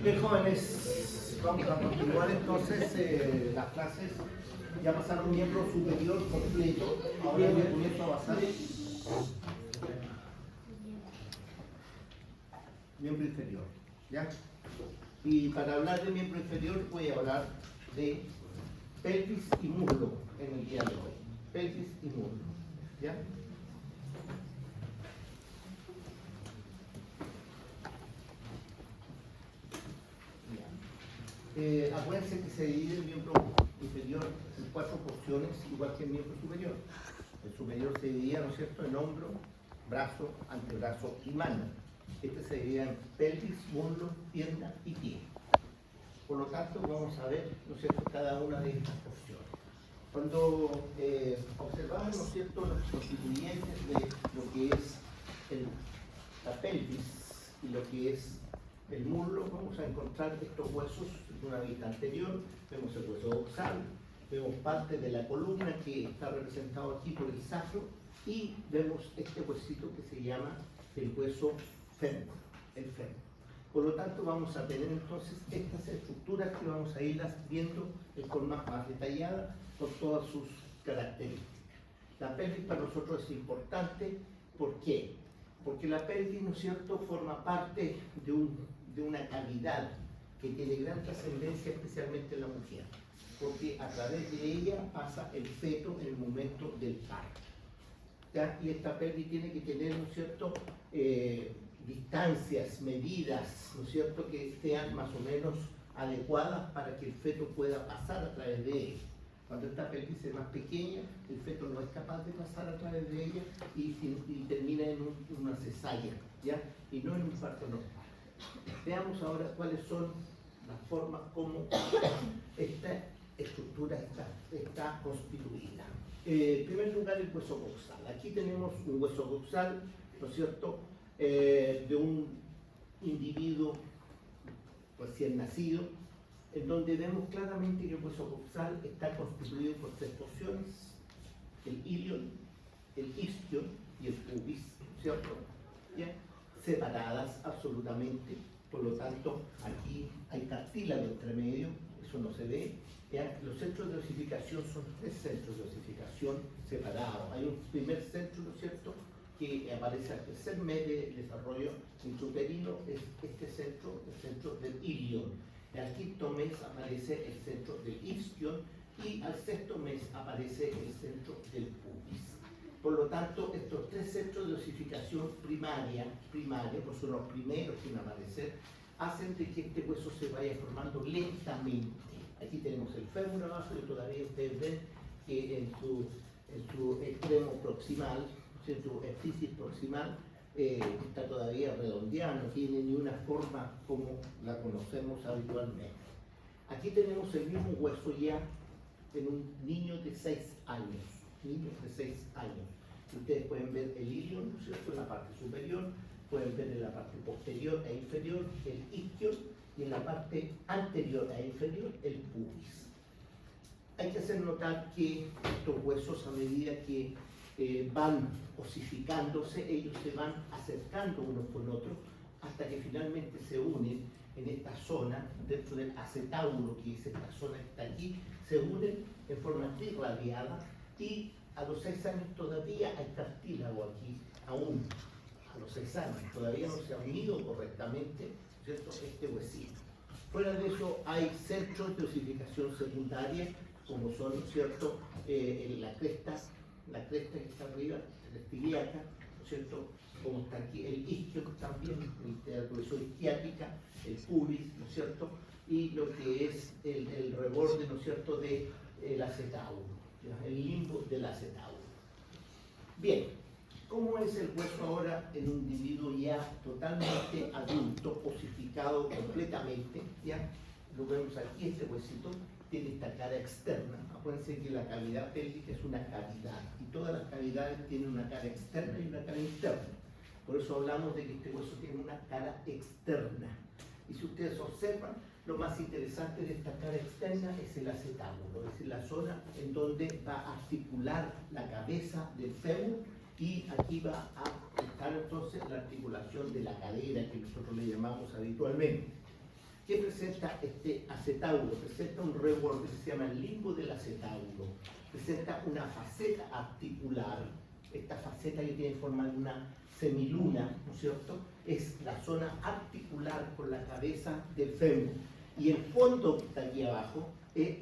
Bien, jóvenes, vamos a continuar entonces las clases. Ya pasaron miembro superior completo, ahora me comienzo a pasar miembro inferior, ¿ya? Y para hablar de miembro inferior voy a hablar de pelvis y muslo en el día de hoy. Pelvis y muslo, ¿ya? Acuérdense que se divide el miembro inferior en 4 porciones, igual que el miembro superior. El superior se dividía, ¿no es cierto?, en hombro, brazo, antebrazo y mano. Este se dividía en pelvis, muslo, pierna y pie. Por lo tanto, vamos a ver, ¿no es cierto?, cada una de estas porciones. Cuando observamos, ¿no es cierto?, los constituyentes de lo que es la pelvis y lo que es el muslo, vamos a encontrar estos huesos en una vista anterior. Vemos el hueso dorsal, vemos parte de la columna que está representado aquí por el sacro y vemos este huesito que se llama el hueso fémur, el fémur. Por lo tanto, vamos a tener entonces estas estructuras que vamos a irlas viendo en forma más detallada por todas sus características. La pelvis para nosotros es importante. ¿Por qué? Porque la pelvis, ¿no es cierto?, forma parte de una cavidad que tiene gran trascendencia, especialmente en la mujer, porque a través de ella pasa el feto en el momento del parto. ¿Ya? Y esta pelvis tiene que tener, ¿no es cierto?, distancias, medidas, ¿no es cierto?, que sean más o menos adecuadas para que el feto pueda pasar a través de ella. Cuando esta pelvis es más pequeña, el feto no es capaz de pasar a través de ella y termina en una cesárea, ¿ya? Y no en un parto normal. Veamos ahora cuáles son las formas como esta estructura está constituida. En primer lugar, el hueso coxal. Aquí tenemos un hueso coxal, ¿no es cierto?, de un individuo recién nacido, en donde vemos claramente que el hueso coxal está constituido por 3 porciones: el ilion, el isquion y el pubis, ¿cierto? ¿Ya? Separadas absolutamente. Por lo tanto, aquí hay cartílago entre medio, eso no se ve. ¿Ya? Los centros de osificación son 3 centros de osificación separados. Hay un primer centro, ¿no es cierto?, que aparece al tercer mes de desarrollo intrauterino, es este centro, el centro del ilion. Al 5.º mes aparece el centro del isquion y al 6.º mes aparece el centro del pubis. Por lo tanto, estos 3 centros de osificación primaria, pues son los primeros que van a aparecer, hacen de que este hueso se vaya formando lentamente. Aquí tenemos el fémur abajo y todavía ustedes ven que en su extremo proximal, en su epífisis proximal, está todavía redondeada, no tiene ni una forma como la conocemos habitualmente. Aquí tenemos el mismo hueso ya en un niño de 6 años. Niños de 6 años. Ustedes pueden ver el ilion, ¿no es cierto?, en la parte superior, pueden ver en la parte posterior e inferior el isquion y en la parte anterior e inferior el pubis. Hay que hacer notar que estos huesos, a medida que van osificándose, ellos se van acercando unos con otros hasta que finalmente se unen en esta zona, dentro del acetábulo, que es esta zona que está aquí, se unen en forma trirradiada y a los 6 años todavía hay cartílago aquí, aún a los 6 años, todavía no se ha unido correctamente, ¿cierto?, este huesito. Fuera de eso hay centros de osificación secundaria, como son, ¿cierto?, la cresta que está arriba, la iliaca, ¿no es cierto?, como está aquí el isquio también, la cohesión isquiática, el pubis, ¿no es cierto?, y lo que es el reborde, ¿no es cierto?, del acetábulo, ¿ya?, el limbo del acetábulo. Bien, ¿cómo es el hueso ahora en un individuo ya totalmente adulto, osificado completamente? ¿Ya? Lo vemos aquí, este huesito tiene esta cara externa. Acuérdense que la cavidad pélvica es una cavidad y todas las cavidades tienen una cara externa y una cara interna. Por eso hablamos de que este hueso tiene una cara externa. Y si ustedes observan, lo más interesante de esta cara externa es el acetábulo, es decir, la zona en donde va a articular la cabeza del fémur Y aquí va a estar entonces la articulación de la cadera, que nosotros le llamamos habitualmente. ¿Qué presenta este acetábulo? Presenta un reborde que se llama el limbo del acetábulo. Presenta una faceta articular. Esta faceta que tiene forma de una semiluna, ¿no es cierto? Es la zona articular con la cabeza del fémur. Y el fondo que está aquí abajo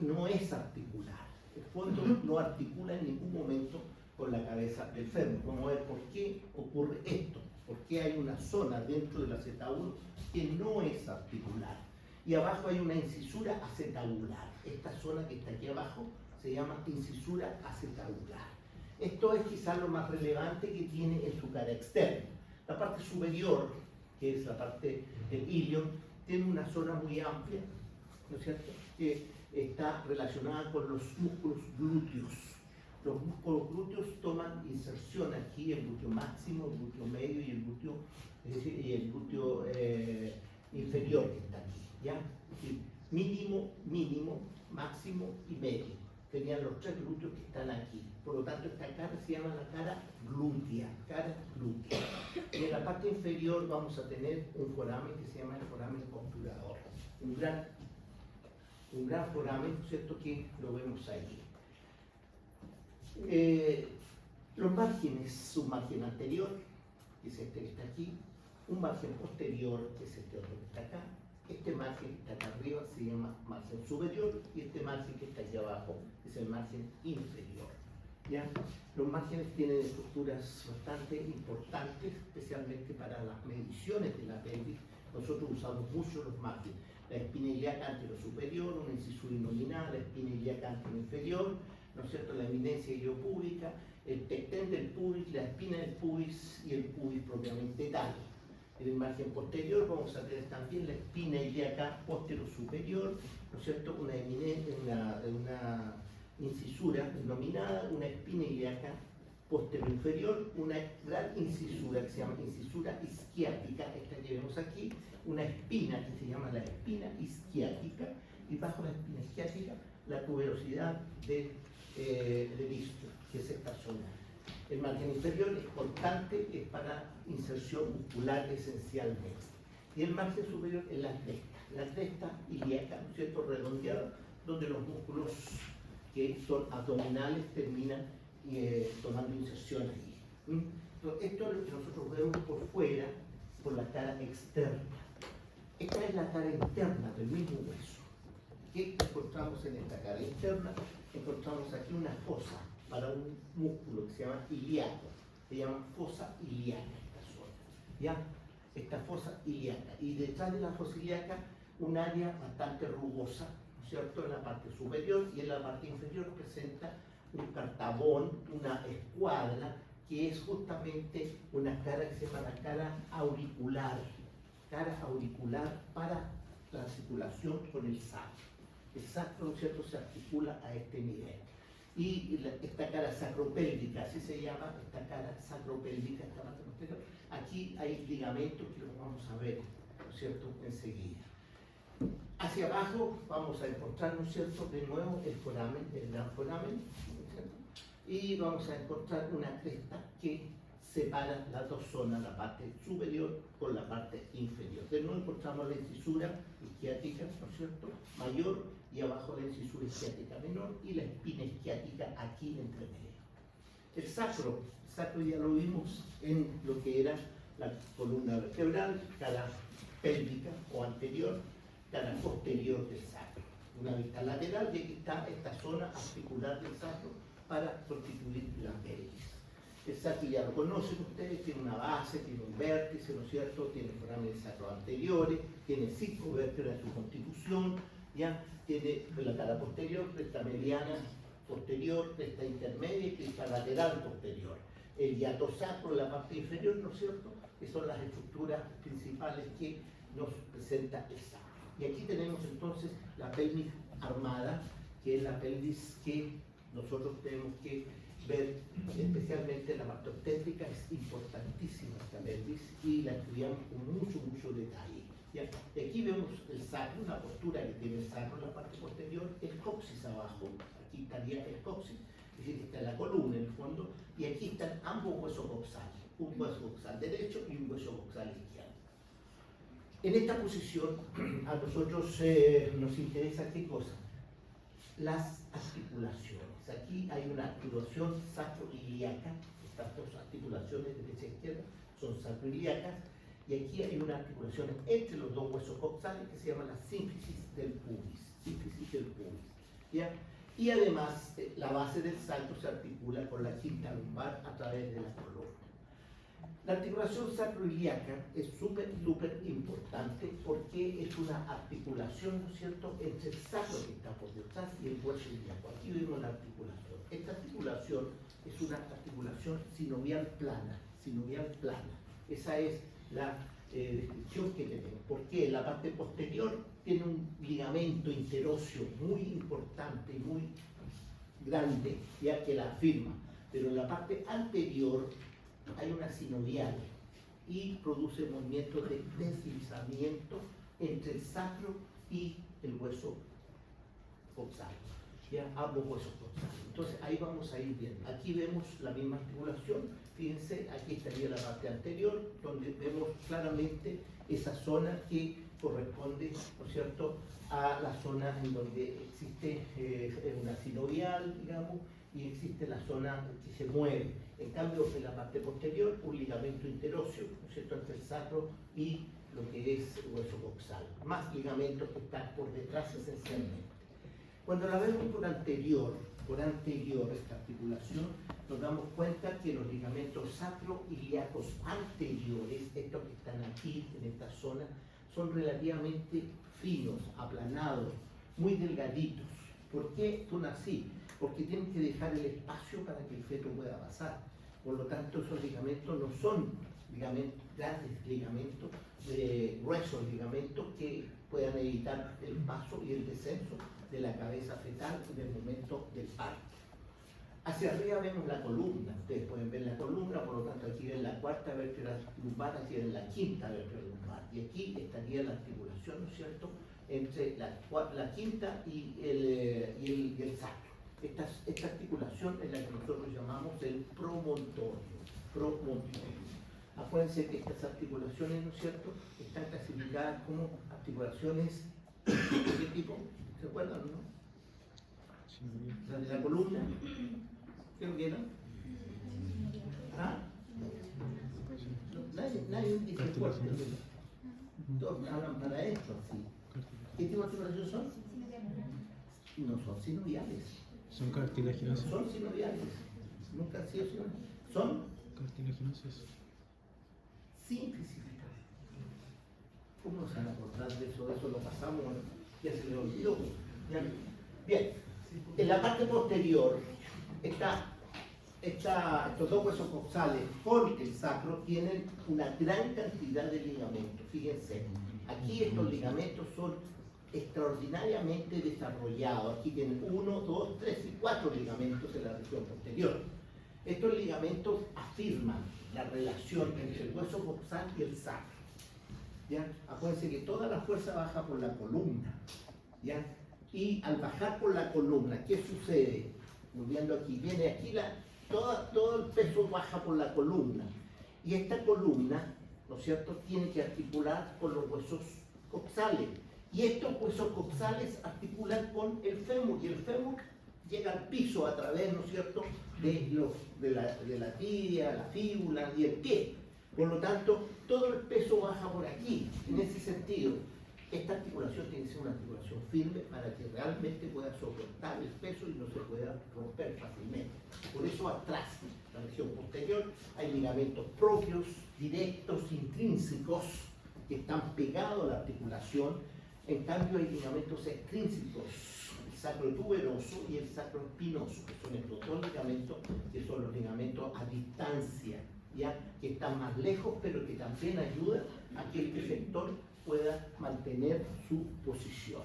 no es articular. El fondo no articula en ningún momento con la cabeza del fémur. Vamos a ver por qué ocurre esto. Por qué hay una zona dentro del acetábulo que no es articular. Y abajo hay una incisura acetabular. Esta zona que está aquí abajo se llama incisura acetabular. Esto es quizás lo más relevante que tiene en su cara externa. La parte superior, que es la parte del ilion, tiene una zona muy amplia, ¿no es cierto?, que está relacionada con los músculos glúteos. Los músculos glúteos toman inserción aquí, el glúteo máximo, el glúteo medio y el glúteo inferior que está aquí, ¿ya? Es decir, mínimo, mínimo, máximo y medio. Tenían los tres glúteos que están aquí. Por lo tanto, esta cara se llama la cara glútea, cara glútea. Y en la parte inferior vamos a tener un foramen que se llama el foramen obturador. Un gran foramen, ¿cierto?, que lo vemos ahí. Los márgenes, un margen anterior, que es este que está aquí, un margen posterior, que es este otro que está acá. Este margen que está acá arriba se llama margen superior y este margen que está aquí abajo es el margen inferior. ¿Ya? Los márgenes tienen estructuras bastante importantes, especialmente para las mediciones de la pelvis. Nosotros usamos mucho los márgenes. La espina ilíaca anterosuperior, una incisura innominal, la espina ilíaca anteroinferior, ¿no es cierto?, la eminencia iliopúbica, el pecten del pubis, la espina del pubis y el pubis propiamente tal. En el margen posterior vamos a tener también la espina ilíaca posterior-superior, ¿no es cierto?, una incisura denominada, una espina ilíaca posterior-inferior, una gran incisura que se llama incisura isquiática, esta que vemos aquí, una espina que se llama la espina isquiática, y bajo la espina isquiática la tuberosidad del isquio, que es esta zona. El margen inferior es cortante, es para inserción muscular esencialmente. Y el margen superior es la cresta ilíaca, ¿no es cierto?, redondeada, donde los músculos que son abdominales terminan tomando inserción allí. Entonces, esto es lo que nosotros vemos por fuera, por la cara externa. Esta es la cara interna del mismo hueso. ¿Qué encontramos en esta cara interna? Encontramos aquí una fosa para un músculo que se llama ilíaco, se llama fosa ilíaca esta zona, ¿ya? Esta fosa ilíaca. Y detrás de la fosa ilíaca un área bastante rugosa, ¿no es cierto?, en la parte superior, y en la parte inferior presenta un cartabón, una escuadra, que es justamente una cara que se llama la cara auricular para la articulación con el sacro. El sacro, ¿no es cierto?, se articula a este nivel. Y esta cara sacropélvica, así se llama, esta cara sacropélvica, esta parte posterior, aquí hay ligamentos que los vamos a ver, ¿no es cierto?, enseguida. Hacia abajo vamos a encontrar, ¿no es cierto?, de nuevo el foramen, el gran foramen, ¿no es cierto?, y vamos a encontrar una cresta que separa las dos zonas, la parte superior con la parte inferior. De nuevo encontramos la incisura isquiática, ¿no es cierto?, mayor, y abajo la incisura isquiática menor y la espina isquiática aquí entre medio. El sacro ya lo vimos en lo que era la columna vertebral, cara pélvica o anterior, cara posterior del sacro. Una vista lateral, y aquí está esta zona articular del sacro para constituir la pelvis. El sacro ya lo conocen ustedes, tiene una base, tiene un vértice, ¿no es cierto?, tiene forámenes sacro anteriores, tiene 5 vértebras en su constitución, ya tiene la cara posterior, cresta mediana posterior, cresta intermedia y cresta lateral posterior. El hiato sacro en la parte inferior, ¿no es cierto?, que son las estructuras principales que nos presenta el sacro. Y aquí tenemos entonces la pelvis armada, que es la pelvis que nosotros tenemos que ver, especialmente la parte obstétrica. Es importantísima esta pelvis y la estudiamos con mucho detalle, ¿ya? Y aquí vemos el sacro, una postura que tiene el sacro en la parte posterior, el coxis abajo, aquí estaría el coxis, es decir, está la columna en el fondo, y aquí están ambos huesos coxales, un hueso coxal derecho y un hueso coxal izquierdo. En esta posición a nosotros nos interesa qué cosa, las articulaciones. Aquí hay una articulación sacroiliaca, estas dos articulaciones derecha e izquierda son sacroiliacas, y aquí hay una articulación entre los dos huesos coxales que se llama la sínfisis del pubis, ¿ya? Y además la base del sacro se articula con la quinta lumbar a través de la columna. La articulación sacroiliaca es súper importante porque es una articulación, ¿no es cierto?, entre el sacro que está por detrás y el hueso ilíaco. Aquí vemos la articulación. Esta articulación es una articulación sinovial plana, Esa es la descripción que tenemos. Porque la parte posterior tiene un ligamento interóseo muy importante y muy grande, ya que la afirma, pero en la parte anterior hay una sinovial y produce movimientos de deslizamiento entre el sacro y el hueso coxal, ya ambos huesos coxales. Entonces ahí vamos a ir viendo. Aquí vemos la misma articulación, fíjense, aquí estaría la parte anterior, donde vemos claramente esa zona que corresponde, ¿no es cierto?, a la zona en donde existe una sinovial, digamos, y existe la zona que se mueve. En cambio, en la parte posterior, un ligamento interóseo, ¿no es cierto?, entre el sacro y lo que es el hueso coxal. Más ligamentos que están por detrás esencialmente. Cuando la vemos por anterior esta articulación, nos damos cuenta que los ligamentos sacroiliacos anteriores, estos que están aquí en esta zona, son relativamente finos, aplanados, muy delgaditos. ¿Por qué son así? Porque tienen que dejar el espacio para que el feto pueda pasar. Por lo tanto, esos ligamentos no son grandes ligamentos, gruesos ligamentos que puedan evitar el paso y el descenso de la cabeza fetal en el momento del parto. Hacia arriba vemos la columna, ustedes pueden ver la columna, por lo tanto aquí ven la cuarta vértebra lumbar, aquí ven la quinta vértebra lumbar, y aquí estaría la articulación, ¿no es cierto?, entre la quinta y el sacro. Esta articulación es la que nosotros llamamos el promontorio. Acuérdense que estas articulaciones, ¿no es cierto?, están clasificadas como articulaciones ¿de qué tipo? ¿Se acuerdan, no? La de la columna. ¿Qué lo vieron? ¿Ah? Nadie dice fuerte. Todos hablan para esto, sí. ¿Qué tipo de articulaciones son? No son sinoviales. Son cartilaginosas. Son sinoviales. Nunca han sido sinoviales. Son cartilaginosas. Sínfisis. ¿Cómo se van a acordar de eso? Eso lo pasamos, ya se le olvidó. ¿Ya? Bien, en la parte posterior estos dos huesos coxales con el sacro tienen una gran cantidad de ligamentos. Fíjense, aquí estos ligamentos son extraordinariamente desarrollados. Aquí tienen 1, 2, 3 y 4 ligamentos en la región posterior. Estos ligamentos afirman la relación entre el hueso coxal y el sacro. ¿Ya? Acuérdense que toda la fuerza baja por la columna, ¿ya? Y al bajar por la columna, ¿qué sucede? Viendo aquí, viene aquí todo el peso baja por la columna, y esta columna, ¿no es cierto?, tiene que articular con los huesos coxales, y estos huesos coxales articulan con el fémur, y el fémur llega al piso a través, ¿no es cierto?, de la tibia, la fíbula y el pie. Por lo tanto, todo el peso baja por aquí. En ese sentido, esta articulación tiene que ser una articulación firme para que realmente pueda soportar el peso y no se pueda romper fácilmente. Por eso atrás, en la región posterior, hay ligamentos propios, directos, intrínsecos, que están pegados a la articulación. En cambio, hay ligamentos extrínsecos, el sacrotuberoso y el sacroespinoso, que son estos dos ligamentos, que son los ligamentos a distancia, ¿ya?, que están más lejos, pero que también ayudan a que el efector pueda mantener su posición.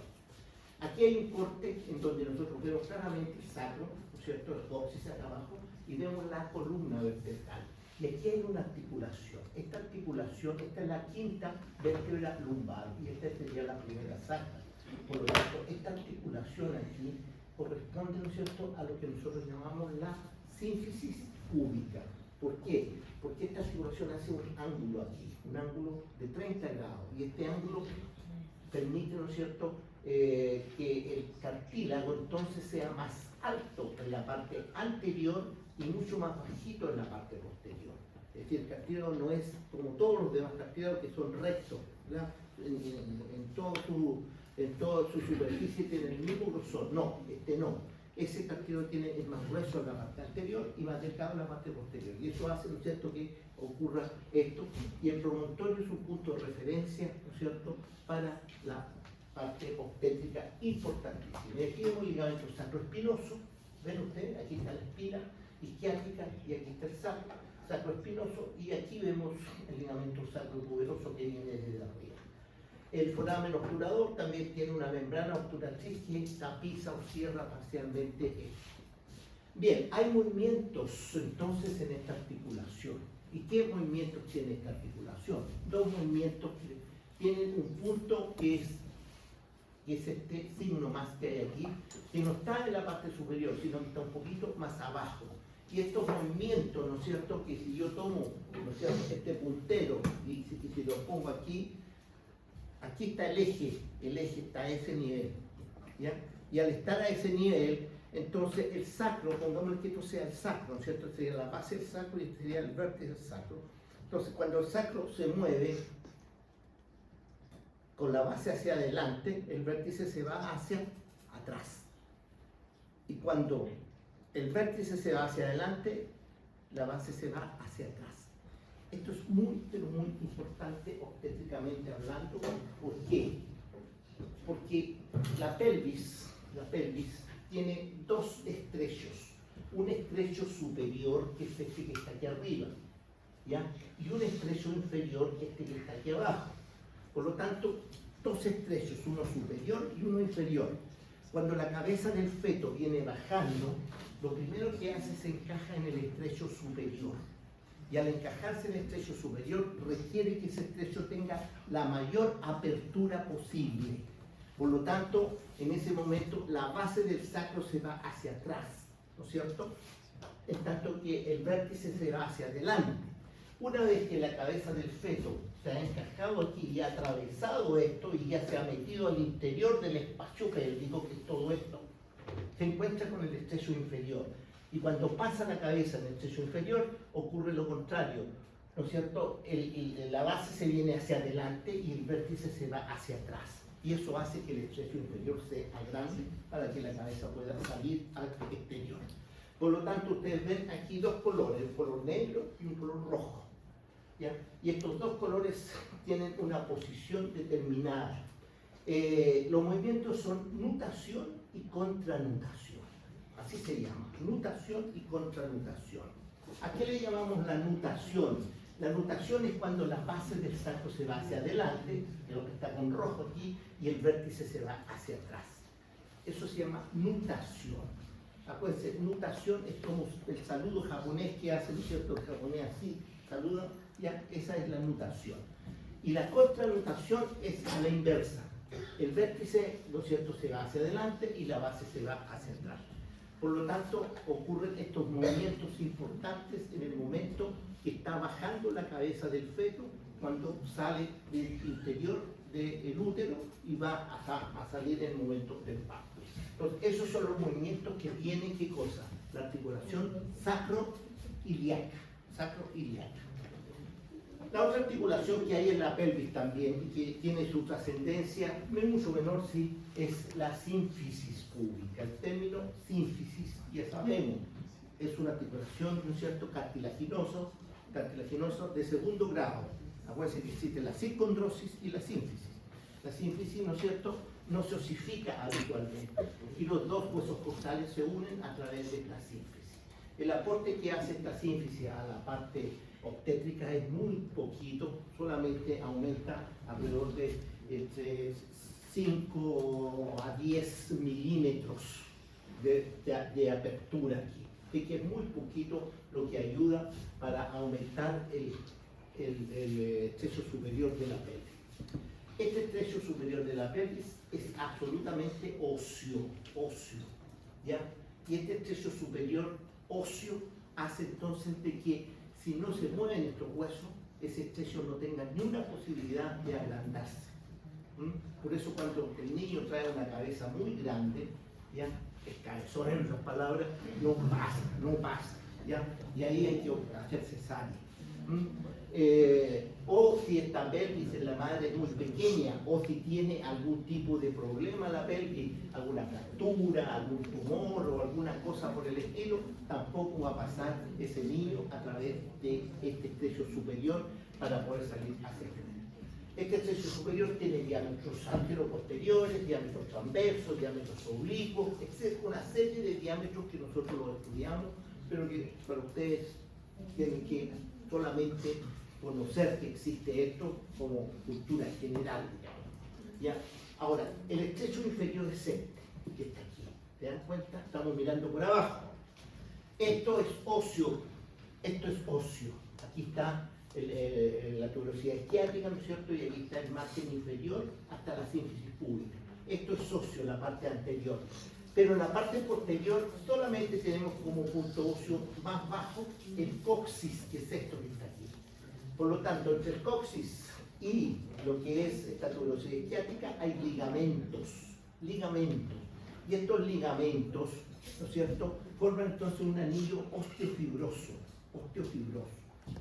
Aquí hay un corte en donde nosotros vemos claramente el sacro, ¿no es cierto?, el coxis acá abajo, y vemos la columna vertebral. Y aquí hay una articulación. Esta articulación, esta es la quinta vértebra lumbar, y esta sería la primera sacra. Por lo tanto, esta articulación aquí corresponde, ¿no es cierto?, a lo que nosotros llamamos la sínfisis cúbica. ¿Por qué? Porque esta articulación hace un ángulo aquí, un ángulo de 30 grados, y este ángulo permite, ¿no es cierto?, que el cartílago entonces sea más alto en la parte anterior y mucho más bajito en la parte posterior. Es decir, el cartílago no es como todos los demás cartílagos que son rectos, ¿verdad? En toda su superficie tiene el mismo grosor. No, este no. Ese cartílago es más grueso en la parte anterior y más delgado en la parte posterior. Y eso hace, ¿no es cierto?, que ocurra esto. Y el promontorio es un punto de referencia, ¿no es cierto?, para la parte obstétrica importantísima. Y aquí vemos el ligamento sacroespinoso. Ven ustedes, aquí está la espina isquiática y aquí está el sacroespinoso. Y aquí vemos el ligamento sacrotuberoso que viene desde arriba. El foramen obturador también tiene una membrana obturatriz que tapiza o cierra parcialmente esto. Bien, hay movimientos entonces en esta articulación. ¿Y qué movimientos tiene esta articulación? Dos movimientos que tienen un punto que es este signo más que hay aquí, que no está en la parte superior, sino que está un poquito más abajo. Y estos movimientos, ¿no es cierto?, que si yo tomo, ¿no es cierto?, este puntero y si lo pongo aquí, aquí está el eje está a ese nivel, ¿ya? Y al estar a ese nivel, entonces el sacro, pongámosle que esto sea el sacro, ¿no es cierto?, sería la base del sacro y este sería el vértice del sacro. Entonces, cuando el sacro se mueve con la base hacia adelante, el vértice se va hacia atrás. Y cuando el vértice se va hacia adelante, la base se va hacia atrás. Esto es muy, pero muy importante obstétricamente hablando. ¿Por qué? Porque la pelvis tiene dos estrechos. Un estrecho superior, que es este que está aquí arriba, ¿ya? Y un estrecho inferior, que es este que está aquí abajo. Por lo tanto, dos estrechos, uno superior y uno inferior. Cuando la cabeza del feto viene bajando, lo primero que hace es encaja en el estrecho superior. Y al encajarse en el estrecho superior, requiere que ese estrecho tenga la mayor apertura posible. Por lo tanto, en ese momento, la base del sacro se va hacia atrás, ¿no es cierto? En tanto que el vértice se va hacia adelante. Una vez que la cabeza del feto se ha encajado aquí y ha atravesado esto y ya se ha metido al interior del espacio pélvico, que es todo esto, se encuentra con el estrecho inferior. Y cuando pasa la cabeza en el estrecho inferior, ocurre lo contrario, ¿no es cierto? La base se viene hacia adelante y el vértice se va hacia atrás. Y eso hace que el estrecho inferior se agrande para que la cabeza pueda salir al exterior. Por lo tanto, ustedes ven aquí dos colores, un color negro y un color rojo, ¿ya? Y estos dos colores tienen una posición determinada. Los movimientos son nutación y contranutación. Así se llama, nutación y contranutación. ¿A qué le llamamos la nutación? La nutación es cuando la base del sacro se va hacia adelante, lo que está con rojo aquí, y el vértice se va hacia atrás. Eso se llama nutación. Acuérdense, nutación es como el saludo japonés que hace, ¿no es cierto?, el japonés así, saluda, ya, esa es la nutación. Y la contranutación es a la inversa. El vértice, ¿no es cierto?, se va hacia adelante y la base se va hacia atrás. Por lo tanto, ocurren estos movimientos importantes en el momento que está bajando la cabeza del feto, cuando sale del interior del útero y va a salir en el momento del parto. Entonces, esos son los movimientos que tienen, ¿qué cosa? La articulación sacro-ilíaca. La otra articulación que hay en la pelvis también, y que tiene su trascendencia, no es mucho menor, sí, es la sínfisis púbica. El término sínfisis, ya sabemos, es una articulación, ¿no es cierto?, cartilaginoso de segundo grado. Acuérdense que existe la circondrosis y la sínfisis. La sínfisis, ¿no es cierto?, no se osifica habitualmente y los dos huesos costales se unen a través de la sínfisis. El aporte que hace esta sínfisis a la parte obstétrica es muy poquito, solamente aumenta alrededor de entre 5 a 10 milímetros de apertura aquí. Así que es muy poquito lo que ayuda para aumentar el estrecho superior de la pelvis. Este estrecho superior de la pelvis es absolutamente óseo. ¿ya? Y este estrecho superior óseo hace entonces de que si no se mueven estos huesos, ese estrecho no tenga ni una posibilidad de agrandarse. Por eso cuando el niño trae una cabeza muy grande, ¿ya? Es cabezón en otras palabras, no pasa, ¿ya? Y ahí hay que hacer cesárea. O si esta pelvis en la madre es muy pequeña, o si tiene algún tipo de problema la pelvis, alguna fractura, algún tumor o alguna cosa por el estilo, tampoco va a pasar ese niño a través de este estrecho superior para poder salir hacia el. Este estrecho superior tiene diámetros anteroposteriores, diámetros transversos, diámetros oblicuos, etc. Una serie de diámetros que nosotros los estudiamos, pero que para ustedes tienen que solamente conocer que existe esto como cultura general, digamos. ¿Ya? Ahora, el estrecho inferior es este, que está aquí. ¿Te dan cuenta? Estamos mirando por abajo. Esto es óseo. Aquí está la tuberosidad isquiática, ¿no es cierto? Y aquí está el margen inferior hasta la sínfisis púbica. Esto es óseo, la parte anterior. Pero en la parte posterior solamente tenemos como punto óseo más bajo el coxis, que es esto que está aquí. Por lo tanto, entre el coxis y lo que es esta tuberosidad isquiática hay ligamentos. Y estos ligamentos, ¿no es cierto?, forman entonces un anillo osteofibroso.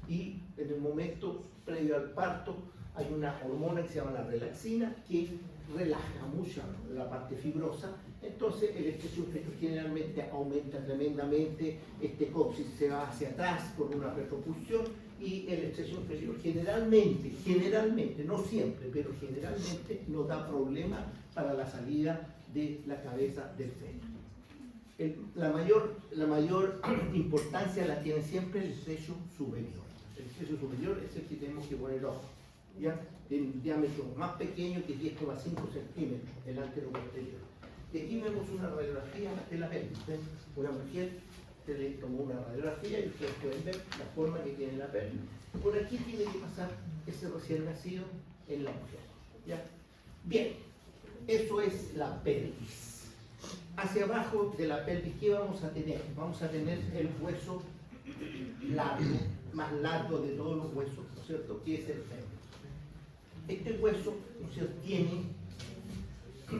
Y en el momento previo al parto hay una hormona que se llama la relaxina que relaja mucho la parte fibrosa. Entonces el estrecho inferior generalmente aumenta tremendamente, este coxis se va hacia atrás por una retropulsión y el estrecho inferior generalmente, no siempre, pero generalmente nos da problema para la salida de la cabeza del feto. La mayor importancia la tiene siempre el estrecho superior. El estrecho superior es el que tenemos que poner ojo, ¿ya? En un diámetro más pequeño que 10,5 centímetros, el anteroposterior. Y aquí vemos una radiografía de la pelvis. ¿Ven? Una mujer se le tomó una radiografía y ustedes pueden ver la forma que tiene la pelvis. Por aquí tiene que pasar ese recién nacido en la mujer, ¿ya? Bien, eso es la pelvis. Hacia abajo de la pelvis, ¿qué vamos a tener? Vamos a tener el hueso largo, más largo de todos los huesos, ¿no es cierto? Que es el fémur. Este hueso, ¿no es cierto?, tiene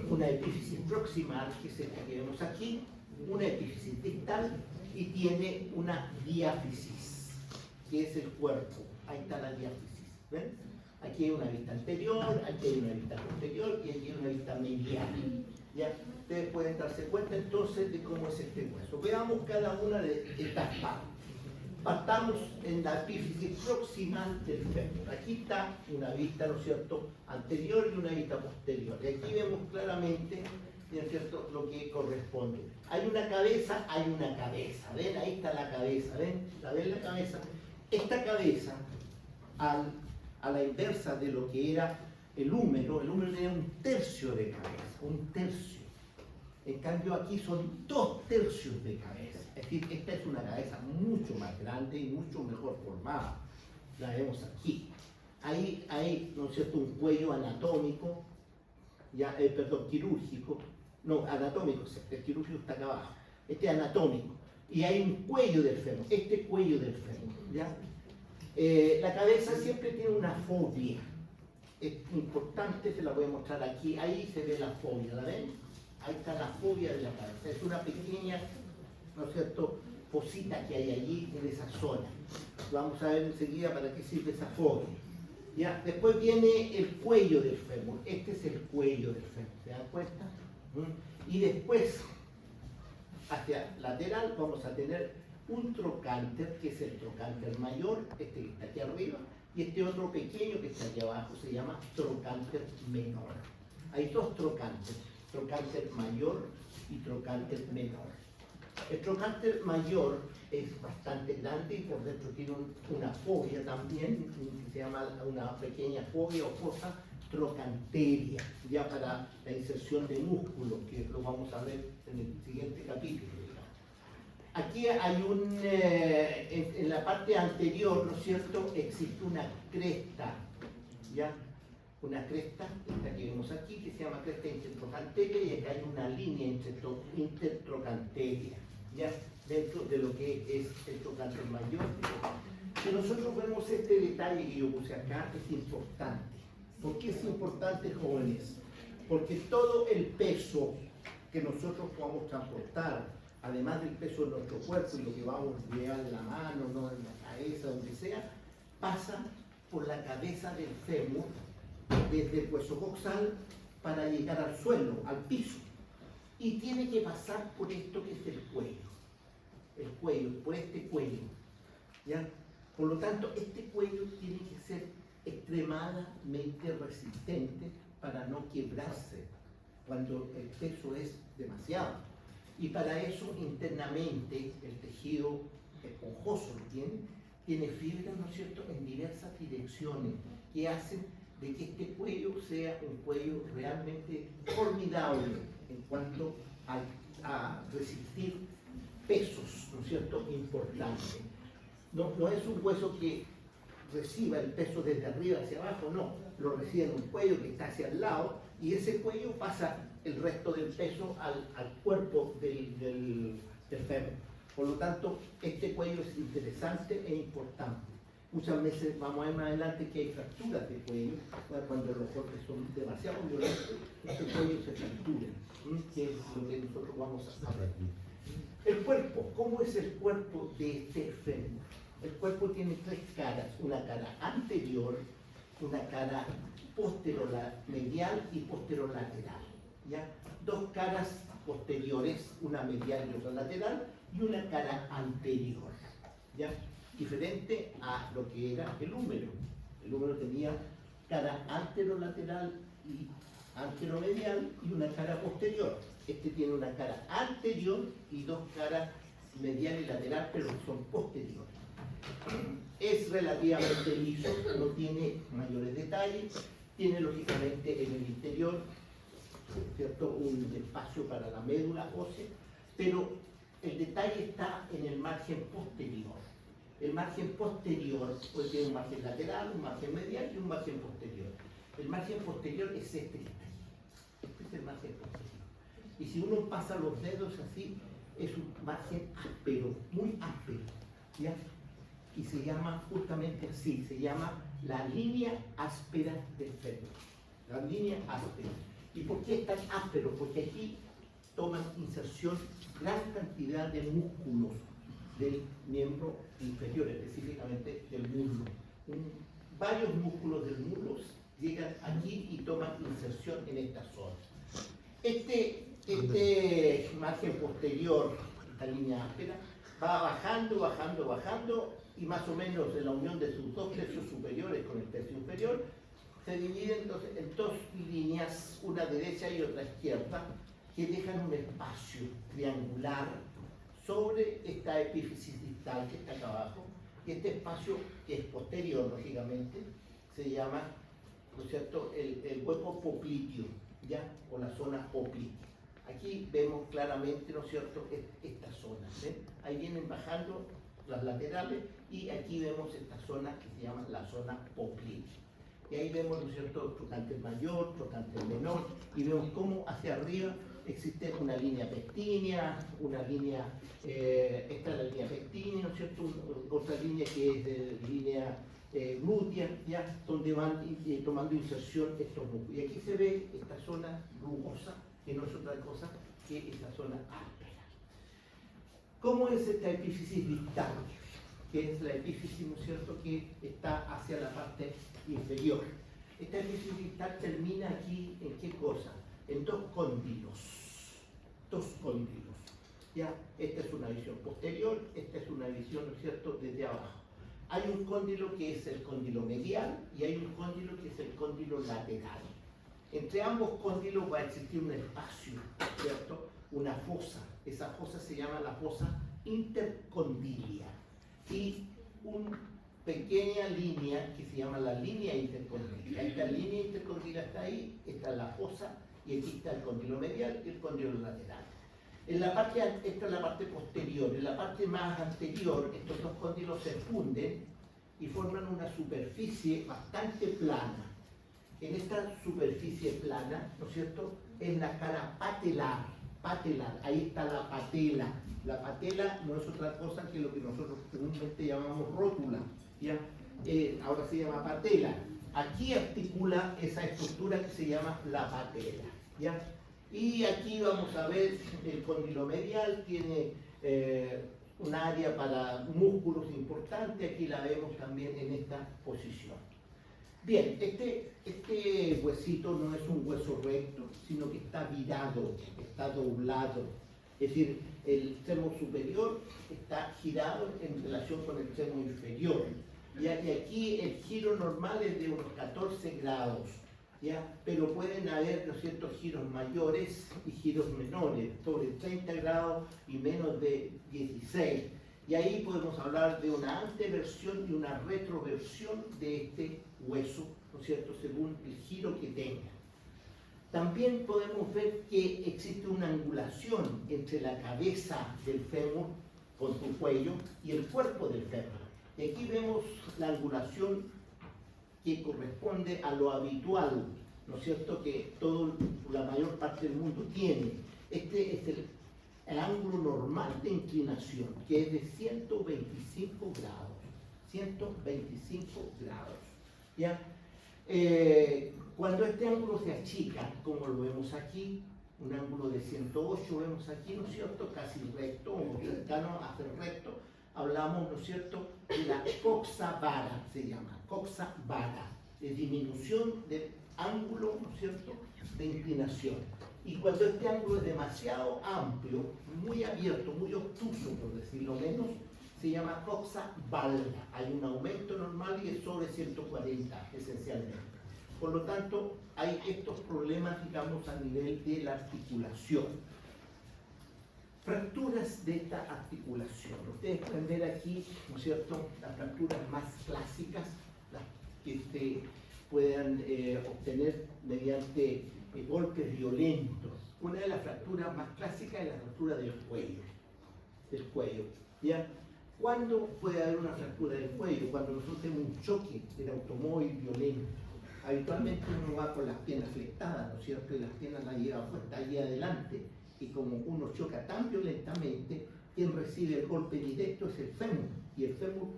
una epífisis proximal, que es esta que vemos aquí, una epífisis distal y tiene una diáfisis, que es el cuerpo. Ahí está la diáfisis, ¿ven? Aquí hay una vista anterior, aquí hay una vista posterior y aquí hay una vista medial. ¿Ya? Ustedes pueden darse cuenta entonces de cómo es este hueso. Veamos cada una de estas partes. Partamos en la epífisis proximal del fémur. Aquí está una vista, ¿no es cierto?, anterior y una vista posterior. Y aquí vemos claramente, ¿no es cierto?, lo que corresponde. Hay una cabeza. ¿Ven? Ahí está la cabeza. ¿Ven? ¿La ven la cabeza? Esta cabeza, a la inversa de lo que era el húmero tenía 1/3 de cabeza, 1/3. En cambio aquí son 2/3 de cabeza. Es decir, esta es una cabeza mucho más grande y mucho mejor formada. La vemos aquí. Ahí hay, ¿no es cierto?, un cuello anatómico, quirúrgico. No, anatómico, el quirúrgico está acá abajo. Este es anatómico. Y hay un cuello del fémur, este cuello del fémur, ¿ya? La cabeza siempre tiene una fobia. Es importante, se la voy a mostrar aquí. Ahí se ve la fobia, ¿la ven? Ahí está la fobia de la cabeza. Es una pequeña, ¿no es cierto?, fosita que hay allí en esa zona. Vamos a ver enseguida para qué sirve esa fobia. ¿Ya? Después viene el cuello del fémur. Este es el cuello del fémur, ¿se dan cuenta? Y después, hacia lateral, vamos a tener un trocánter, que es el trocánter mayor, este que está aquí arriba, y este otro pequeño que está aquí abajo se llama trocánter menor. Hay dos trocánteres, trocánter mayor y trocánter menor. El trocánter mayor es bastante grande y por dentro tiene una fobia también, que se llama una pequeña fobia o fosa trocanteria, ya para la inserción de músculo, que lo vamos a ver en el siguiente capítulo. Aquí hay en la parte anterior, ¿no es cierto?, existe una cresta, ¿ya? una cresta, esta que vemos aquí, que se llama cresta intertrochanteria, y acá hay una línea intertrochanteria, ya dentro de lo que es el trocánter mayor. Si nosotros vemos este detalle que yo puse acá, es importante. ¿Por qué es importante, jóvenes? Porque todo el peso que nosotros podamos transportar, además del peso de nuestro cuerpo y lo que vamos a llevar en la mano, ¿no?, en la cabeza, donde sea, pasa por la cabeza del fémur, desde el hueso coxal, para llegar al suelo, al piso. Y tiene que pasar por esto que es el cuello, por este cuello, ¿ya? Por lo tanto, este cuello tiene que ser extremadamente resistente para no quebrarse cuando el peso es demasiado. Y para eso, internamente, el tejido esponjoso tiene fibras, ¿no es cierto?, en diversas direcciones, que hacen de que este cuello sea un cuello realmente formidable en cuanto a resistir pesos, ¿no es cierto?, importantes. No es un hueso que reciba el peso desde arriba hacia abajo, no, lo recibe en un cuello que está hacia el lado, y ese cuello pasa el resto del peso al cuerpo del fémur. Por lo tanto, este cuello es interesante e importante. Muchas veces vamos a ver más adelante que hay fracturas de cuello, cuando los golpes son demasiado violentos, este cuello se fractura, que es lo que nosotros vamos a ver. El cuerpo, ¿cómo es el cuerpo de este fémur? El cuerpo tiene tres caras, una cara anterior, una cara posteromedial y posterolateral, ¿ya? Dos caras posteriores, una medial y otra lateral, y una cara anterior, ¿ya? Diferente a lo que era el húmero. El húmero tenía cara anterolateral y anteromedial y una cara posterior. Este tiene una cara anterior y dos caras medial y lateral, pero son posteriores. Es relativamente liso, no tiene mayores detalles, tiene lógicamente en el interior, ¿cierto?, un espacio para la médula ósea, pero el detalle está en el margen posterior. El margen posterior puede tener un margen lateral, un margen medial y un margen posterior. El margen posterior es este que está aquí. Este es el margen posterior. Y si uno pasa los dedos así, es un margen áspero, muy áspero, ¿ya? Y se llama justamente así, se llama la línea áspera del fémur. La línea áspera. ¿Y por qué es tan áspero? Porque aquí toman inserción gran cantidad de músculos del miembro inferior, específicamente del muslo. Varios músculos del muslo llegan aquí y toman inserción en esta zona. Este margen posterior, esta línea áspera, va bajando, bajando, bajando, y más o menos en la unión de sus dos tercios superiores con el tercio inferior, se divide entonces en dos líneas, una derecha y otra izquierda, que dejan un espacio triangular sobre esta epífisis distal que está acá abajo, y este espacio, que es posterior, lógicamente, se llama, ¿no es cierto?, el hueco popliteo, ¿ya?, o la zona poplitea. Aquí vemos claramente, ¿no es cierto?, esta zona, ¿ven? Ahí vienen bajando las laterales, y aquí vemos esta zona que se llama la zona poplitea. Y ahí vemos, ¿no es cierto?, trocánter mayor, trocánter menor, y vemos cómo hacia arriba existe una línea pectínea, una línea, esta es la línea pectínea, ¿no es cierto?, otra línea que es de línea glútea, ¿ya?, donde van tomando inserción estos músculos. Y aquí se ve esta zona rugosa, que no es otra cosa que esta zona áspera. ¿Cómo es esta epífisis distal? Que es la epífisis, ¿no es cierto?, que está hacia la parte inferior. Esta epífisis distal termina aquí, ¿en qué cosa? En dos cóndilos. Dos cóndilos. ¿Ya? Esta es una visión posterior, esta es una visión, ¿no es cierto?, desde abajo. Hay un cóndilo que es el cóndilo medial y hay un cóndilo que es el cóndilo lateral. Entre ambos cóndilos va a existir un espacio, ¿cierto?, una fosa. Esa fosa se llama la fosa intercondilia. Y una pequeña línea que se llama la línea intercondilia. Esta línea intercondilia está ahí, está la fosa, y aquí está el cóndilo medial y el cóndilo lateral. En la parte, esta es la parte posterior. En la parte más anterior, estos dos cóndilos se funden y forman una superficie bastante plana. en esta superficie plana, ¿no es cierto?, es la cara patelar, ahí está la patela. La patela no es otra cosa que lo que nosotros comúnmente llamamos rótula, ¿ya? Ahora se llama patela. Aquí articula esa estructura que se llama la patela, ¿ya? Y aquí vamos a ver el cóndilo medial, tiene un área para músculos importante, aquí la vemos también en esta posición. Bien, este huesito no es un hueso recto, sino que está virado, está doblado. Es decir, el extremo superior está girado en relación con el extremo inferior. ¿Ya? Y aquí el giro normal es de unos 14 grados, ¿ya? Pero pueden haber, ¿no es cierto?, giros mayores y giros menores, sobre 30 grados y menos de 16. Y ahí podemos hablar de una anteversión y una retroversión de este hueso, ¿no es cierto?, según el giro que tenga. También podemos ver que existe una angulación entre la cabeza del fémur con su cuello y el cuerpo del fémur. Y aquí vemos la angulación que corresponde a lo habitual, ¿no es cierto?, que la mayor parte del mundo tiene. Este es el ángulo normal de inclinación, que es de 125 grados. 125 grados. ¿Ya? Cuando este ángulo se achica, como lo vemos aquí, un ángulo de 108 vemos aquí, ¿no es cierto?, casi recto, o cercano a ser recto, hablamos, ¿no es cierto?, de la coxa vara, se llama, coxa vara, de disminución del ángulo, ¿no es cierto?, de inclinación. Y cuando este ángulo es demasiado amplio, muy abierto, muy obtuso, por decirlo menos, se llama coxa valga. Hay un aumento normal y es sobre 140, esencialmente. Por lo tanto, hay estos problemas, digamos, a nivel de la articulación. Fracturas de esta articulación. Ustedes pueden ver aquí, ¿no es cierto?, las fracturas más clásicas, las que se puedan obtener mediante golpes violentos. Una de las fracturas más clásicas es la fractura del cuello. ¿Ya? ¿Cuándo puede haber una fractura del cuello? Cuando nosotros tenemos un choque del automóvil violento. Habitualmente uno va con las piernas flectadas, ¿no es cierto?, y las piernas las lleva puestas allí adelante. Y como uno choca tan violentamente, quien recibe el golpe directo es el fémur. Y el fémur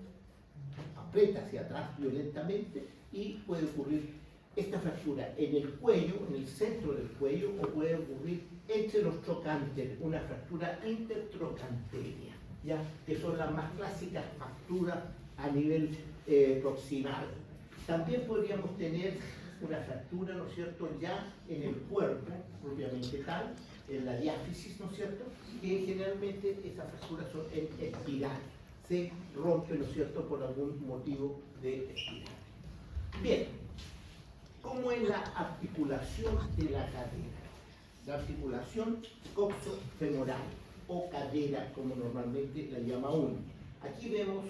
aprieta hacia atrás violentamente y puede ocurrir esta fractura en el cuello, en el centro del cuello, o puede ocurrir entre los trocantes, una fractura intertrocanteria, ¿ya?, que son las más clásicas fracturas a nivel proximal. También podríamos tener una fractura, ¿no es cierto?, ya en el cuerpo, propiamente tal, en la diáfisis, ¿no es cierto?, que generalmente esas fracturas son en espiral. Se rompe, ¿no es cierto?, por algún motivo de espiral. Bien, ¿cómo es la articulación de la cadera? La articulación coxofemoral o cadera, como normalmente la llama uno. Aquí vemos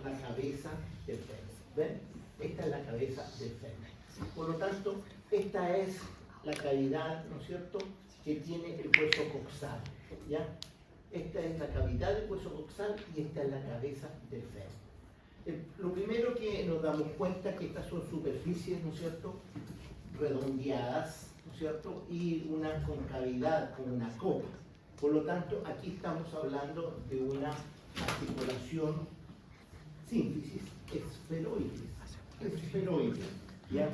la cabeza del fémur. ¿Ven? Esta es la cabeza del fémur. Por lo tanto, esta es la cavidad, ¿no es cierto?, que tiene el hueso coxal, ¿ya? Esta es la cavidad del hueso coxal y esta es la cabeza del fémur. Lo primero que nos damos cuenta es que estas son superficies, ¿no es cierto?, redondeadas, ¿no es cierto?, y una concavidad, como una copa. Por lo tanto, aquí estamos hablando de una articulación sínfisis esferoide, ¿ya?,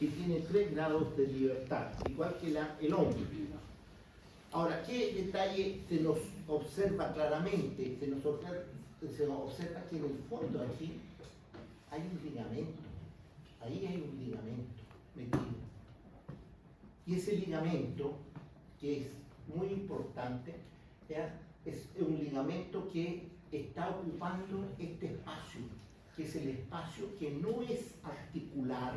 que tiene 3 grados de libertad, igual que el hombro. Ahora, ¿qué detalle se nos observa claramente? Se nos observa que en el fondo aquí hay un ligamento. Ahí hay un ligamento metido. Y ese ligamento, que es muy importante, ¿ya?, es un ligamento que está ocupando este espacio, que es el espacio que no es articular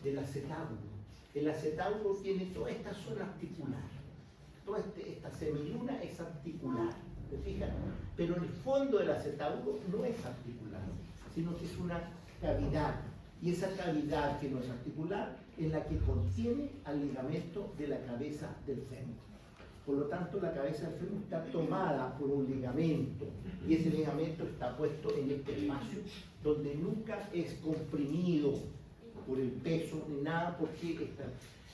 del acetábulo. El acetábulo tiene toda esta zona articular, toda esta semiluna es articular, ¿te fijas? Pero en el fondo del acetábulo no es articular, sino que es una cavidad. Y esa cavidad que no es articular es la que contiene al ligamento de la cabeza del fémur. Por lo tanto, la cabeza del fémur está tomada por un ligamento y ese ligamento está puesto en este espacio donde nunca es comprimido, por el peso ni nada, porque está.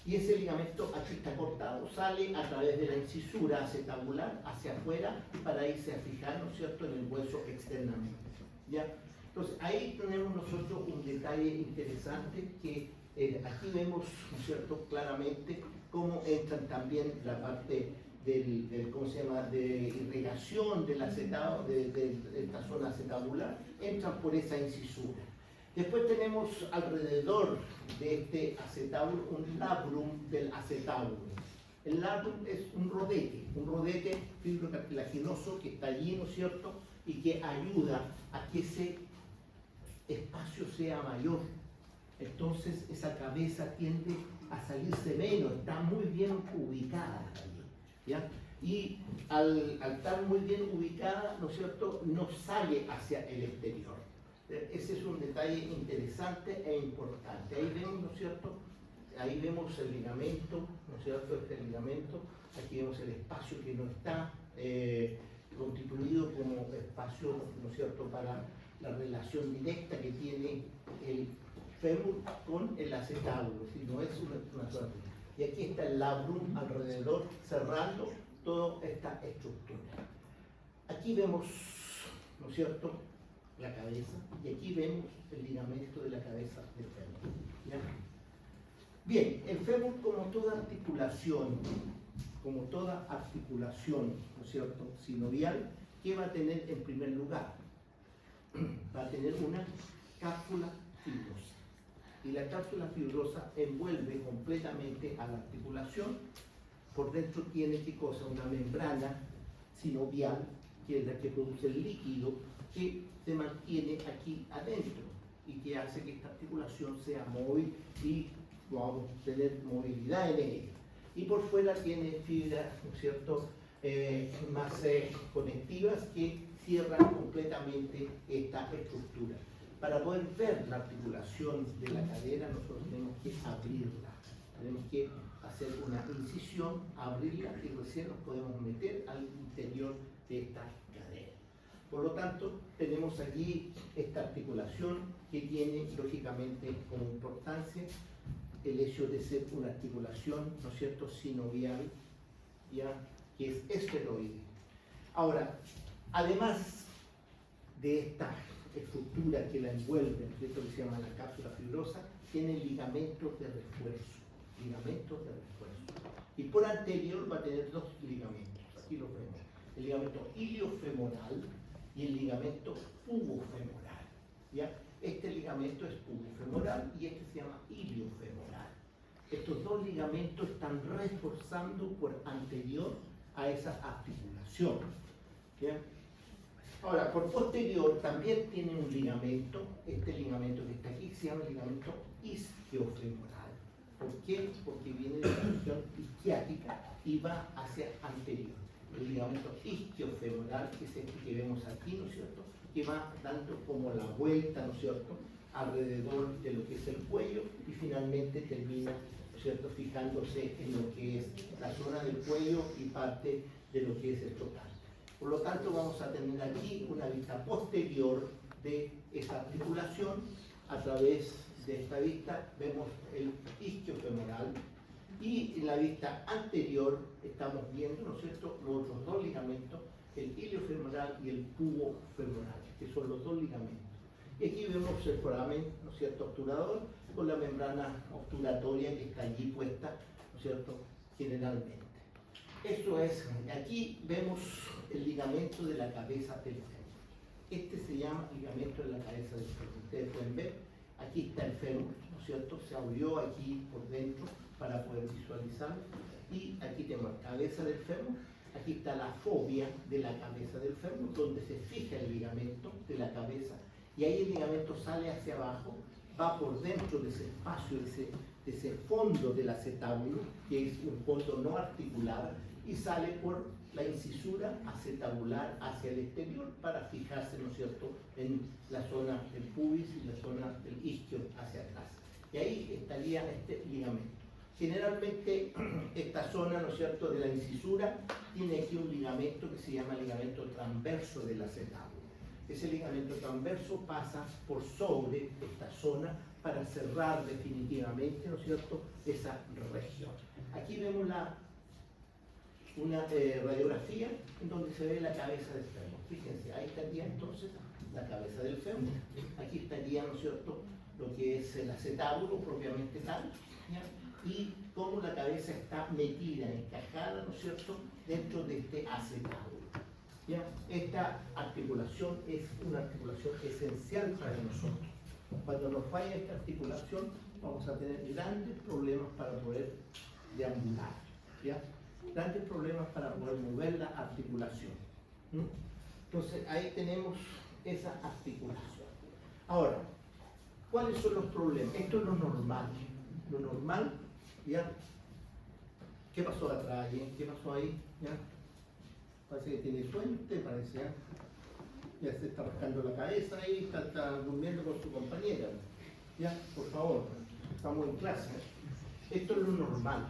Y ese ligamento aquí está cortado, sale a través de la incisura acetabular hacia afuera para irse a fijar, ¿no es cierto?, en el hueso externamente. ¿Ya? Entonces, ahí tenemos nosotros un detalle interesante que aquí vemos, ¿no es cierto?, claramente cómo entran también la parte ¿cómo se llama?, de irrigación del acetado, de esta zona acetabular, entran por esa incisura. Después tenemos alrededor de este acetábulo un labrum del acetábulo. El labrum es un rodete fibrocartilaginoso que está allí, ¿no es cierto?, y que ayuda a que ese espacio sea mayor. Entonces esa cabeza tiende a salirse menos, está muy bien ubicada allí, ¿ya? Y al estar muy bien ubicada, ¿no es cierto?, no sale hacia el exterior. Ese es un detalle interesante e importante. Ahí vemos, ¿no es cierto?, ahí vemos el ligamento, ¿no es cierto?, este ligamento, aquí vemos el espacio que no está constituido como espacio, ¿no es cierto?, para la relación directa que tiene el fémur con el acetábulo, si no es una sola. Y aquí está el labrum alrededor, cerrando toda esta estructura. Aquí vemos, ¿no es cierto?, la cabeza, y aquí vemos el ligamento de la cabeza del fémur. ¿Ya? Bien, el fémur, como toda articulación, ¿no es cierto?, sinovial, ¿qué va a tener en primer lugar? Va a tener una cápsula fibrosa. Y la cápsula fibrosa envuelve completamente a la articulación. Por dentro tiene, ¿qué cosa?, una membrana sinovial, que es la que produce el líquido que se mantiene aquí adentro y que hace que esta articulación sea móvil y vamos a tener movilidad en ella. Y por fuera tiene fibras, ¿no es cierto?, más conectivas que cierran completamente esta estructura. Para poder ver la articulación de la cadera, nosotros tenemos que abrirla, tenemos que hacer una incisión, abrirla y recién nos podemos meter al interior de esta cadera. Por lo tanto, tenemos aquí esta articulación que tiene lógicamente como importancia el hecho de ser una articulación, ¿no es cierto?, sinovial, ya, que es esferoide. Ahora, además de esta estructura que la envuelve, esto que se llama la cápsula fibrosa, tiene ligamentos de refuerzo, y por anterior va a tener dos ligamentos, aquí los vemos, el ligamento iliofemoral y el ligamento pubofemoral, ¿ya? Este ligamento es pubofemoral y este se llama iliofemoral. Estos dos ligamentos están reforzando por anterior a esa articulación, ¿ya? Ahora, por posterior también tiene un ligamento, este ligamento que está aquí se llama ligamento isquiofemoral. ¿Por qué? Porque viene de la región isquiática y va hacia anterior. El ligamento isquiofemoral, que es este que vemos aquí, ¿no es cierto?, que va dando como la vuelta, ¿no es cierto?, alrededor de lo que es el cuello y finalmente termina, ¿no es cierto?, fijándose en lo que es la zona del cuello y parte de lo que es el total. Por lo tanto, vamos a tener aquí una vista posterior de esa articulación. A través de esta vista vemos el isquiofemoral y en la vista anterior estamos viendo, ¿no es cierto?, los otros dos ligamentos, el iliofemoral y el pubofemoral, que son los dos ligamentos. Y aquí vemos el foramen, ¿no es cierto?, obturador, con la membrana obturatoria que está allí puesta, ¿no es cierto?, generalmente. Esto es, aquí vemos el ligamento de la cabeza del fémur. Este se llama ligamento de la cabeza del fémur. Ustedes pueden ver, aquí está el fémur, ¿no es cierto?, se abrió aquí por dentro para poder visualizarlo. Y aquí tenemos la cabeza del fémur, aquí está la fobia de la cabeza del fémur, donde se fija el ligamento de la cabeza, y ahí el ligamento sale hacia abajo, va por dentro de ese espacio, de ese fondo del acetábulo, que es un fondo no articulado, y sale por la incisura acetabular hacia el exterior para fijarse, ¿no es cierto?, en la zona del pubis y la zona del isquio hacia atrás. Y ahí estaría este ligamento. Generalmente esta zona, ¿no es cierto?, de la incisura tiene aquí un ligamento que se llama ligamento transverso del acetábulo. Ese ligamento transverso pasa por sobre esta zona para cerrar definitivamente, ¿no es cierto?, esa región. Aquí vemos una radiografía en donde se ve la cabeza del fémur. Fíjense, ahí estaría entonces la cabeza del fémur. Aquí estaría, ¿no es cierto?, lo que es el acetábulo propiamente tal, ¿ya? Y cómo la cabeza está metida, encajada, ¿no es cierto?, dentro de este acetábulo. ¿Ya? Esta articulación es una articulación esencial para nosotros. Cuando nos falla esta articulación, vamos a tener grandes problemas para poder deambular, ¿ya? Grandes problemas para poder mover la articulación. ¿Mm? Entonces, ahí tenemos esa articulación. Ahora, ¿cuáles son los problemas? Esto es lo normal. Lo normal, ¿ya? ¿Qué pasó atrás? ¿Qué pasó ahí? ¿Ya? Parece que tiene sueño, ¿te parece? ¿Ya? Ya se está rascando la cabeza ahí, está durmiendo con su compañera. ¿Ya? Por favor, estamos en clase. Esto es lo normal.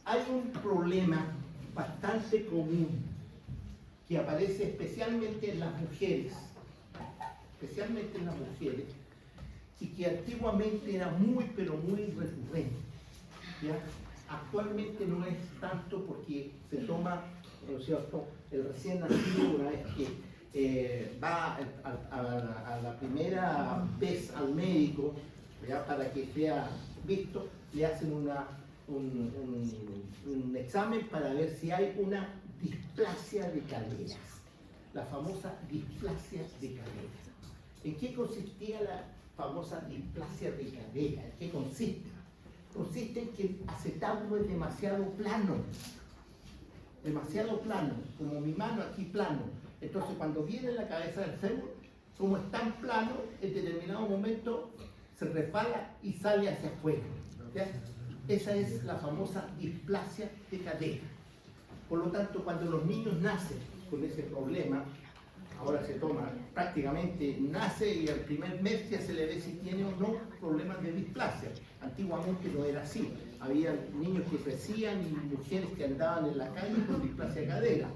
Hay un problema bastante común que aparece especialmente en las mujeres, y que antiguamente era muy, pero muy recurrente. ¿Ya? Actualmente no es tanto porque se toma, ¿no es cierto?, el recién nacido, una vez que va a la primera vez al médico, ¿ya?, para que sea visto, le hacen un examen para ver si hay una displasia de caderas, la famosa displasia de caderas. ¿En qué consistía la famosa displasia de cadera? ¿En qué consiste? Consiste en que el acetábulo es demasiado plano, como mi mano aquí plano. Entonces, cuando viene la cabeza del fémur, como es tan plano, en determinado momento se resbala y sale hacia afuera. ¿Ya? Esa es la famosa displasia de cadera. Por lo tanto, cuando los niños nacen con ese problema, ahora se toma, prácticamente nace y al primer mes ya se le ve si tiene o no problemas de displasia. Antiguamente no era así. Había niños que crecían y mujeres que andaban en la calle con displasia de cadera.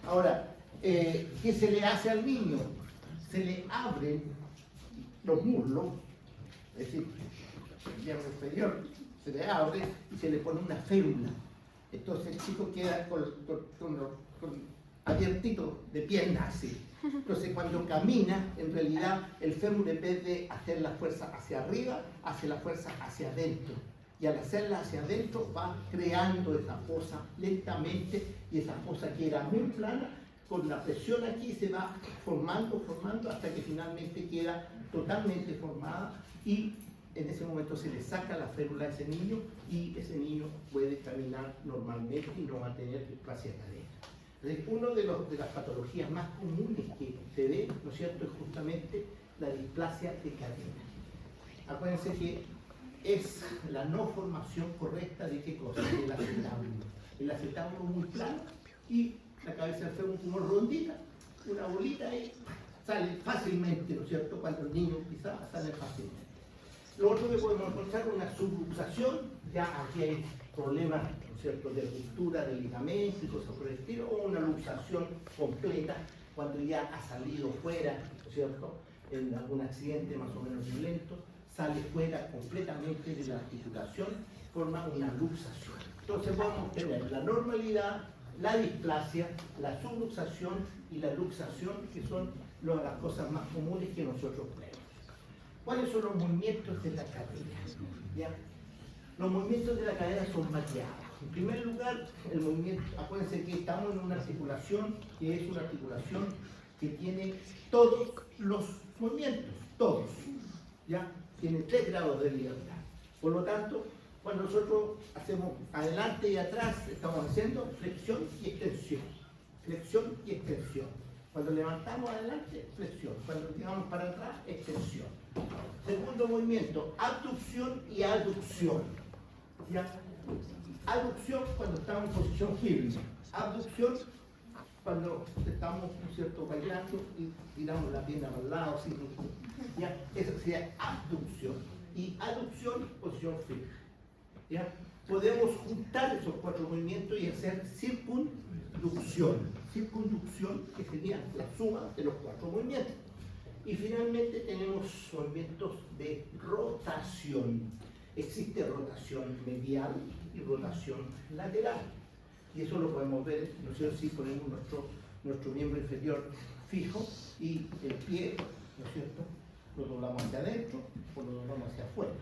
Ahora, ¿qué se le hace al niño? Se le abren los muslos, es decir, el miembro inferior se le abre y se le pone una férula. Entonces el chico queda con abiertito de piernas así. Entonces cuando camina, en realidad el fémur, en vez de hacer la fuerza hacia arriba, hace la fuerza hacia adentro. Y al hacerla hacia adentro va creando esa fosa lentamente, y esa fosa que era muy plana, con la presión aquí se va formando hasta que finalmente queda totalmente formada, y en ese momento se le saca la férula a ese niño y ese niño puede caminar normalmente y no va a tener displasia de cadera. Entonces, una de las patologías más comunes que se ve, ¿no es cierto?, es justamente la displasia de cadera. Acuérdense que es la no formación correcta de qué cosa, del acetábulo. El acetábulo muy plano y la cabeza del fémur como rondita, una bolita ahí, sale fácilmente, ¿no es cierto?, cuando el niño quizás sale fácilmente. Lo otro que podemos encontrar es una subluxación, ya aquí hay problemas, ¿no es cierto?, de ruptura de ligamentos y cosas por el estilo, o una luxación completa, cuando ya ha salido fuera, ¿no es cierto?, en algún accidente más o menos violento, sale fuera completamente de la articulación, forma una luxación. Entonces vamos a tener la normalidad, la displasia, la subluxación y la luxación, que son las cosas más comunes que nosotros vemos. ¿Cuáles son los movimientos de la cadera? ¿Ya? Los movimientos de la cadera son variados. En primer lugar, el movimiento, acuérdense que estamos en una articulación que es una articulación que tiene todos los movimientos, todos. ¿Ya? Tiene 3 grados de libertad. Por lo tanto, cuando nosotros hacemos adelante y atrás, estamos haciendo flexión y extensión. Flexión y extensión. Cuando levantamos adelante, flexión. Cuando tiramos para atrás, extensión. Segundo movimiento, abducción y aducción. ¿Ya? Aducción cuando estamos en posición firme. Abducción cuando estamos, ¿no es cierto?, bailando y tiramos la pierna para el lado, así. ¿Ya? Eso sería abducción. Y aducción, posición firme. ¿Ya? Podemos juntar esos 4 movimientos y hacer circunducción. Circunducción, que sería la suma de los 4 movimientos. Y finalmente tenemos movimientos de rotación. Existe rotación medial y rotación lateral. Y eso lo podemos ver, ¿no es cierto?, si ponemos nuestro miembro inferior fijo y el pie, ¿no es cierto?, lo doblamos hacia adentro o lo doblamos hacia afuera.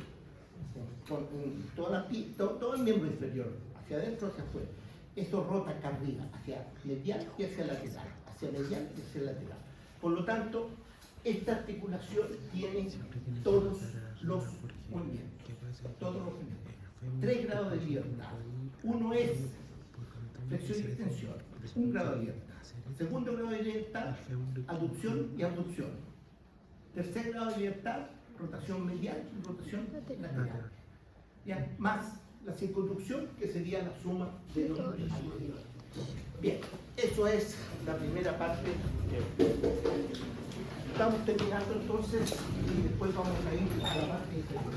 Con todo el miembro inferior, hacia adentro o hacia afuera. Esto rota acá arriba, hacia medial y hacia lateral, hacia medial y hacia lateral. Por lo tanto, esta articulación tiene todos los movimientos. Todos los movimientos. 3 grados de libertad. Uno es flexión y extensión, 1 grado de libertad. Segundo grado de libertad, aducción y abducción. Tercer grado de libertad, rotación medial y rotación lateral. ¿Ya? Más la circunducción, que sería la suma de los dos. Bien, eso es la primera parte. Estamos terminando entonces y después vamos a ir a la parte inferior.